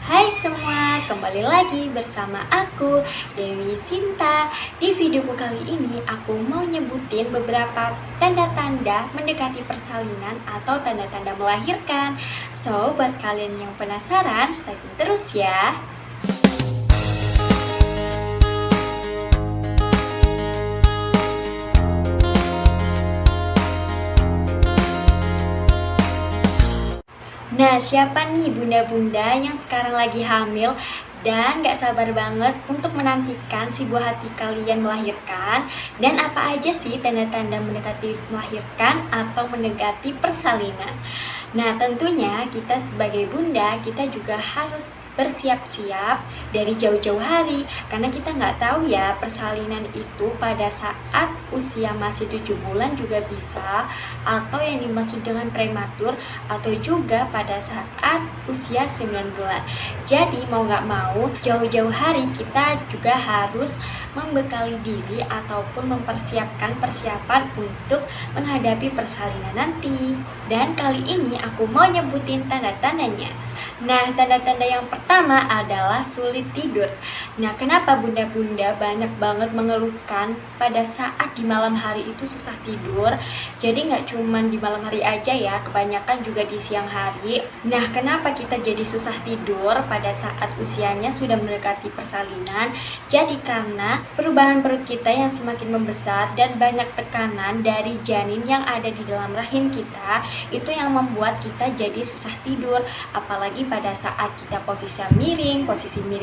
Hai semua, kembali lagi bersama aku, Dewi Sinta. Di videoku kali ini, aku mau nyebutin beberapa tanda-tanda mendekati persalinan atau tanda-tanda melahirkan. So, buat kalian yang penasaran, stay tune terus ya. Nah, siapa nih bunda-bunda yang sekarang lagi hamil dan gak sabar banget untuk menantikan si buah hati kalian melahirkan? Dan apa aja sih tanda-tanda mendekati melahirkan atau mendekati persalinan? Nah, tentunya kita sebagai bunda, kita juga harus bersiap-siap dari jauh-jauh hari. Karena kita nggak tahu ya, persalinan itu pada saat usia masih 7 bulan juga bisa, atau yang dimaksud dengan prematur, atau juga pada saat usia 9 bulan. Jadi mau nggak mau, jauh-jauh hari kita juga harus membekali diri ataupun mempersiapkan persiapan untuk menghadapi persalinan nanti. Dan kali ini aku mau nyebutin tanda-tandanya. Nah, tanda-tanda yang pertama adalah sulit tidur. Nah, kenapa bunda-bunda banyak banget mengeluhkan pada saat di malam hari itu susah tidur? Jadi nggak cuman di malam hari aja ya, kebanyakan juga di siang hari. Nah, kenapa kita jadi susah tidur pada saat usianya sudah mendekati persalinan? Jadi karena perubahan perut kita yang semakin membesar dan banyak tekanan dari janin yang ada di dalam rahim kita, itu yang membuat kita jadi susah tidur. Apalagi pada saat kita posisi miring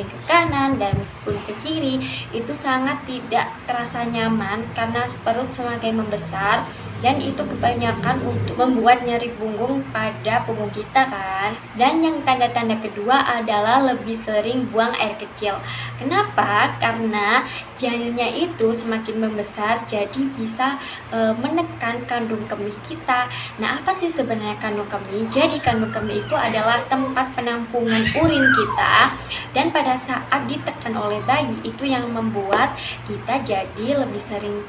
ke kanan dan pun ke kiri, itu sangat tidak terasa nyaman karena perut semakin membesar, dan itu kebanyakan untuk membuat nyeri punggung pada punggung kita kan. Dan yang tanda-tanda kedua adalah lebih sering buang air kecil. Kenapa? Karena janinnya itu semakin membesar, jadi bisa menekan kandung kemih kita. Nah, apa sih sebenarnya kandung kemih? Jadi kandung kemih itu adalah tempat penampungan urin kita, dan pada saat ditekan oleh bayi itu yang membuat kita jadi lebih sering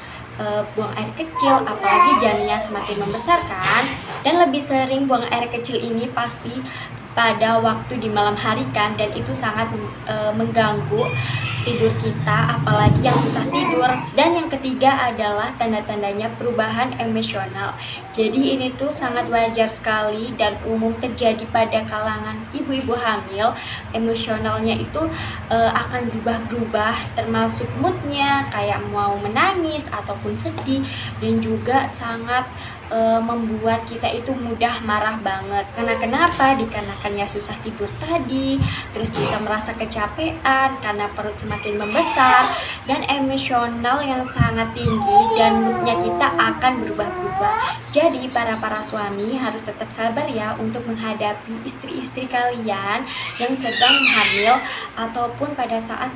buang air kecil, apalagi janinnya semakin membesar kan. Dan lebih sering buang air kecil ini pasti pada waktu di malam hari kan, dan itu sangat mengganggu tidur kita, apalagi yang susah tidur. Dan yang ketiga adalah tanda-tandanya perubahan emosional. Jadi ini tuh sangat wajar sekali dan umum terjadi pada kalangan ibu-ibu hamil. Emosionalnya itu akan berubah-ubah, termasuk moodnya kayak mau menangis ataupun sedih, dan juga sangat membuat kita itu mudah marah banget. Karena kenapa? Dikarenakannya susah tidur tadi, terus kita merasa kecapean karena perut semakin membesar, dan emosional yang sangat tinggi, dan moodnya kita akan berubah-ubah. Jadi para suami harus tetap sabar ya untuk menghadapi istri-istri kalian yang sedang hamil ataupun pada saat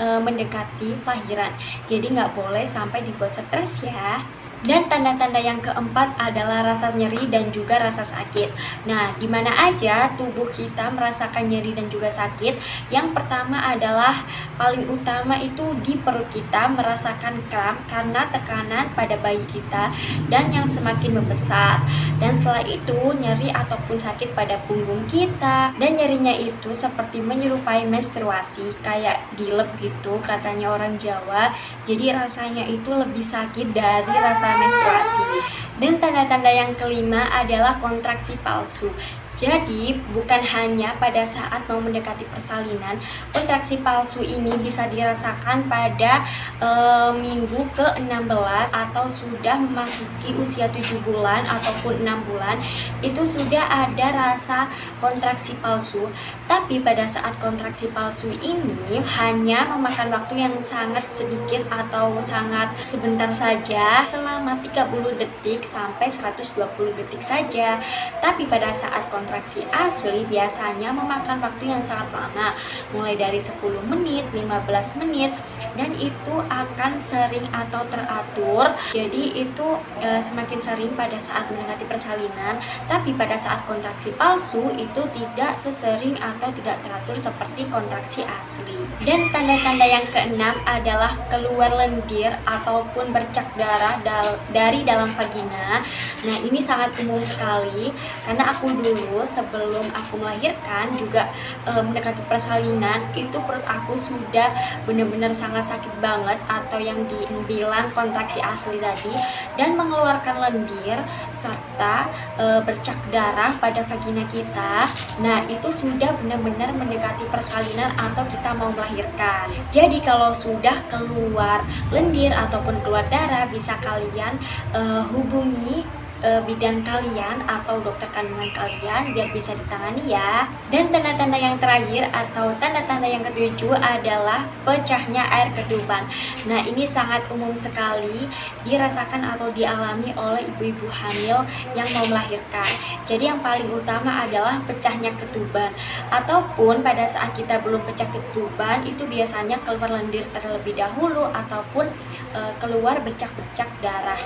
mendekati lahiran. Jadi nggak boleh sampai dibuat stres ya. Dan tanda-tanda yang keempat adalah rasa nyeri dan juga rasa sakit. Nah, di mana aja tubuh kita merasakan nyeri dan juga sakit? Yang pertama adalah paling utama itu di perut kita, merasakan kram karena tekanan pada bayi kita dan yang semakin membesar. Dan setelah itu nyeri ataupun sakit pada punggung kita, dan nyerinya itu seperti menyerupai menstruasi, kayak dilep gitu katanya orang Jawa. Jadi rasanya itu lebih sakit dari rasa menstruasi. Dan tanda-tanda yang kelima adalah kontraksi palsu. Jadi bukan hanya pada saat mau mendekati persalinan, kontraksi palsu ini bisa dirasakan pada minggu ke-16 atau sudah memasuki usia 7 bulan ataupun 6 bulan, itu sudah ada rasa kontraksi palsu. Tapi pada saat kontraksi palsu ini hanya memakan waktu yang sangat sedikit atau sangat sebentar saja, selama 30 detik sampai 120 detik saja. Tapi pada saat kontraksi asli biasanya memakan waktu yang sangat lama, mulai dari 10 menit, 15 menit, dan itu akan sering atau teratur. Jadi itu semakin sering pada saat mendekati persalinan. Tapi pada saat kontraksi palsu itu tidak sesering atau tidak teratur seperti kontraksi asli. Dan tanda-tanda yang keenam adalah keluar lendir ataupun bercak darah dari dalam vagina. Nah, ini sangat umum sekali karena aku dulu itu sebelum aku melahirkan juga mendekati persalinan, itu perut aku sudah benar-benar sangat sakit banget atau yang dibilang kontraksi asli tadi, dan mengeluarkan lendir serta bercak darah pada vagina kita. Nah, itu sudah benar-benar mendekati persalinan atau kita mau melahirkan. Jadi kalau sudah keluar lendir ataupun keluar darah, bisa kalian hubungi bidan kalian atau dokter kandungan kalian biar bisa ditangani ya. Dan tanda-tanda yang terakhir atau tanda-tanda yang ketujuh adalah pecahnya air ketuban. Nah, ini sangat umum sekali dirasakan atau dialami oleh ibu-ibu hamil yang mau melahirkan. Jadi yang paling utama adalah pecahnya ketuban, ataupun pada saat kita belum pecah ketuban itu biasanya keluar lendir terlebih dahulu ataupun keluar bercak-bercak darah.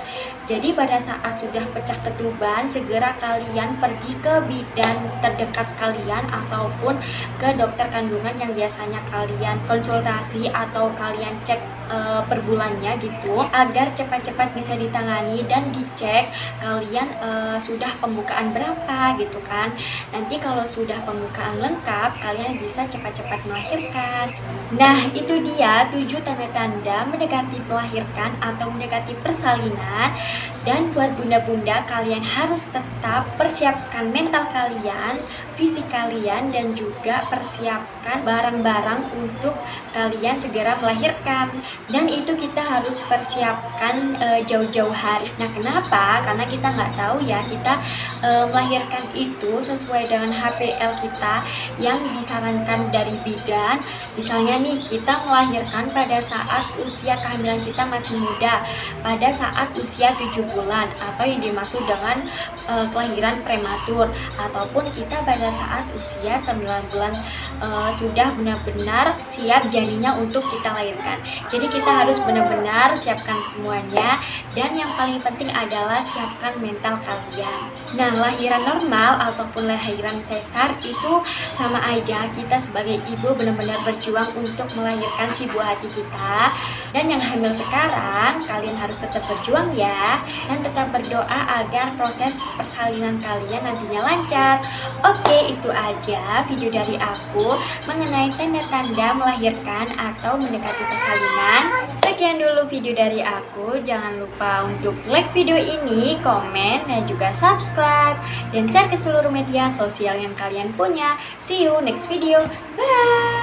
Jadi pada saat sudah pecah ketuban, segera kalian pergi ke bidan terdekat kalian ataupun ke dokter kandungan yang biasanya kalian konsultasi atau kalian cek per bulannya gitu, agar cepat-cepat bisa ditangani dan dicek kalian sudah pembukaan berapa gitu kan. Nanti kalau sudah pembukaan lengkap, kalian bisa cepat-cepat melahirkan. Nah, itu dia 7 tanda-tanda mendekati melahirkan atau mendekati persalinan. Dan buat bunda-bunda, kalian harus tetap persiapkan mental kalian, fisik kalian, dan juga persiapkan barang-barang untuk kalian segera melahirkan. Dan itu kita harus persiapkan jauh-jauh hari. Nah, kenapa? Karena kita nggak tahu ya, kita melahirkan itu sesuai dengan HPL kita yang disarankan dari bidan. Misalnya nih, kita melahirkan pada saat usia kehamilan kita masih muda, pada saat usia 7 bulan atau yang dimaksud dengan kelahiran prematur, ataupun kita pada saat usia 9 bulan sudah benar-benar siap janinnya untuk kita lahirkan. Jadi kita harus benar-benar siapkan semuanya, dan yang paling penting adalah siapkan mental kalian. Nah, lahiran normal ataupun lahiran sesar itu sama aja, kita sebagai ibu benar-benar berjuang untuk melahirkan si buah hati kita. Dan yang hamil sekarang, kalian harus tetap berjuang ya, dan tetap berdoa agar proses persalinan kalian nantinya lancar. Oke, itu aja video dari aku mengenai tanda-tanda melahirkan atau mendekati persalinan. Sekian dulu video dari aku. Jangan lupa untuk like video ini, komen, dan juga subscribe, dan share ke seluruh media sosial yang kalian punya. See you next video. Bye.